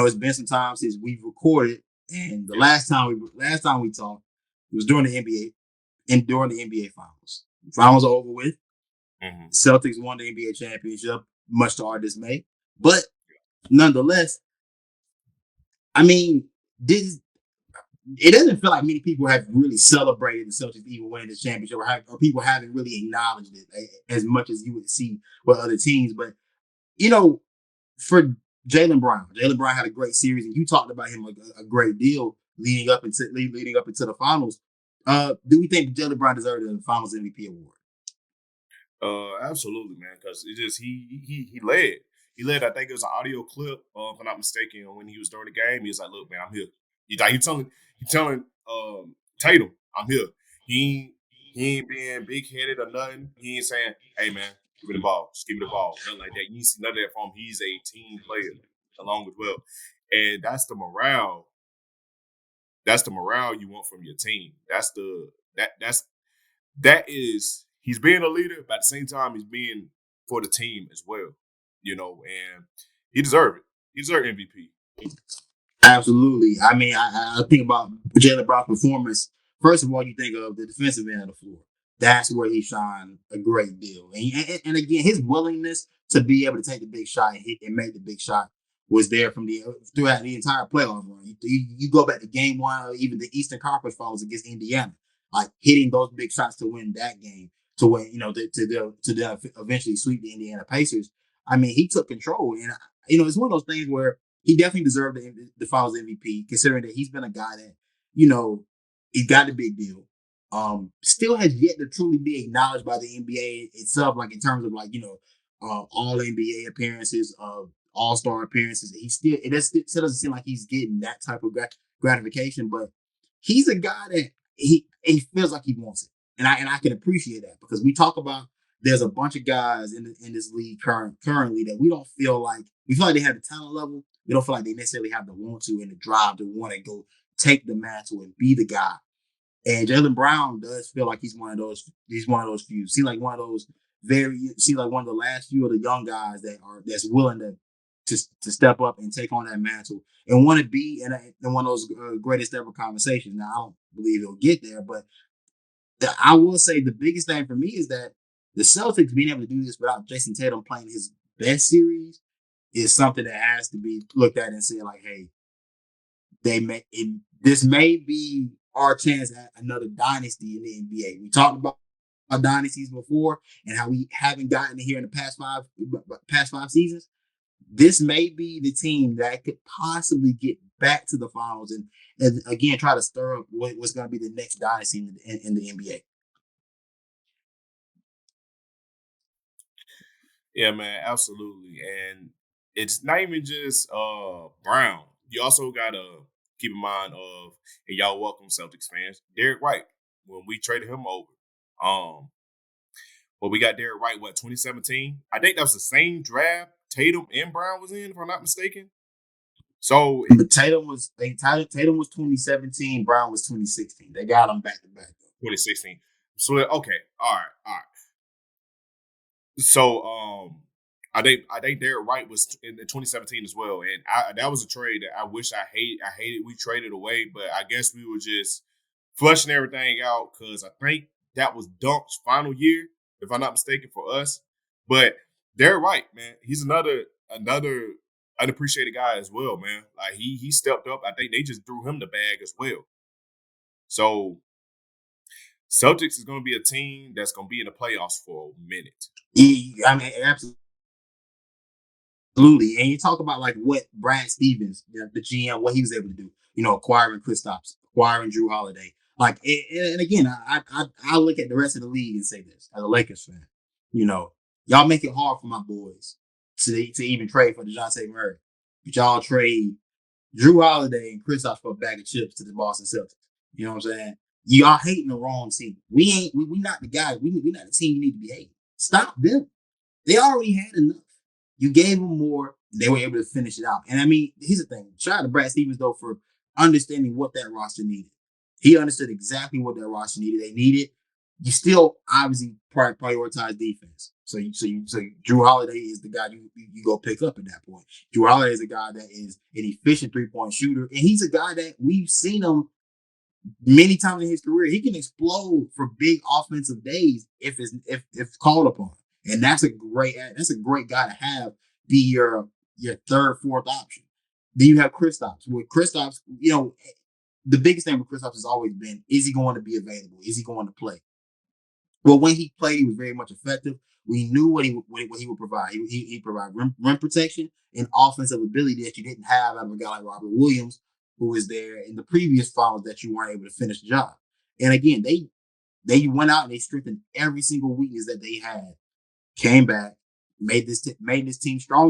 it's been some time since we've recorded, and the last time we talked, it was during the NBA finals. The finals are over with. Mm-hmm. Celtics won the NBA championship, much to our dismay. But nonetheless, I mean, it doesn't feel like many people have really celebrated the Celtics even winning the championship, or people haven't really acknowledged it as much as you would see with other teams. But for Jaylen Brown had a great series, and you talked about him a great deal leading up into the finals. Do we think Jaylen Brown deserved the Finals MVP award? Absolutely, man. Because it just he led. He led. I think it was an audio clip, if I'm not mistaken. When he was during the game, he was like, "Look, man, I'm here." He telling Tatum, "I'm here." He ain't being big headed or nothing. He ain't saying, "Hey, man, give me the ball. Just give me the ball." Nothing like that. You ain't see none of that from him. He's a team player along with well, and that's the morale. That's the morale you want from your team. That is he's being a leader, but at the same time he's being for the team as well. And he deserved it. He deserved MVP. Absolutely. I mean, I think about Jaylen Brown's performance. First of all, you think of the defensive end of the floor. That's where he shined a great deal. And again, his willingness to be able to take the big shot and hit and make the big shot was there throughout the entire playoff run. You go back to game one, or even the Eastern Conference Finals against Indiana, like hitting those big shots to win that game, to win, to eventually sweep the Indiana Pacers. I mean, he took control, and it's one of those things where he definitely deserved the Finals MVP, considering that he's been a guy that, he's got a big deal. Still has yet to truly be acknowledged by the NBA itself, like in terms of all NBA appearances, all-star appearances. It still doesn't seem like he's getting that type of gratification, but he's a guy that he feels like he wants it. And I can appreciate that, because we talk about there's a bunch of guys in this league currently that we feel like they have the talent level. We don't feel like they necessarily have the want to and the drive to want to go take the mantle and be the guy. And Jaylen Brown does feel like he's one of those. He's one of those few. Seems like one of the last few of the young guys that's willing to step up and take on that mantle and want to be in one of those greatest ever conversations. Now, I don't believe he'll get there, but I will say the biggest thing for me is that the Celtics being able to do this without Jason Tatum playing his best series is something that has to be looked at and said, like, hey, this may be our chance at another dynasty in the NBA. We talked about dynasties before and how we haven't gotten here in the past five seasons. This may be the team that could possibly get back to the finals and again try to stir up what's going to be the next dynasty in the NBA. Yeah, man, absolutely. And it's not even just Brown. You also gotta keep in mind and y'all welcome Celtics fans, Derek White. When we traded him over. We got Derek White, 2017? I think that was the same draft Tatum and Brown was in, if I'm not mistaken. So but Tatum was 2017, Brown was 2016. They got him back to back. 2016. So okay, all right. So I think Derek White was in 2017 as well, and that was a trade that I hated we traded away, but I guess we were just flushing everything out because I think that was Dunk's final year, if I'm not mistaken, for us. But Derek White, man, he's another unappreciated guy as well, man. Like he stepped up. I think they just threw him the bag as well. So Celtics is going to be a team that's going to be in the playoffs for a minute. I mean, absolutely. And you talk about like what Brad Stevens, the GM, what he was able to do. Acquiring Kristaps, acquiring Drew Holiday. Like, and again, I look at the rest of the league and say this as a Lakers fan. Y'all make it hard for my boys to even trade for DeJounte Murray, but y'all trade Drew Holiday and Kristaps for a bag of chips to the Boston Celtics. You know what I'm saying? Y'all hating the wrong team. We not the guys. We not the team you need to be hating. Stop them. They already had enough. You gave them more. They were able to finish it out. And I mean, here's the thing. Shout out to Brad Stevens, though, for understanding what that roster needed. He understood exactly what that roster needed. They needed. You still obviously prioritize defense. So Drew Holiday is the guy you go pick up at that point. Drew Holiday is a guy that is an efficient 3-point shooter, and he's a guy that we've seen him many times in his career. He can explode for big offensive days if called upon, and that's a great guy to have be your third, fourth option. Then you have Kristaps. With Kristaps, the biggest thing with Kristaps has always been: is he going to be available? Is he going to play? Well, when he played, he was very much effective. We knew what he would provide. He provide rim protection and offensive ability that you didn't have out of a guy like Robert Williams, who was there in the previous finals that you weren't able to finish the job. And again, they went out and they strengthened every single weakness that they had, came back, made this team stronger.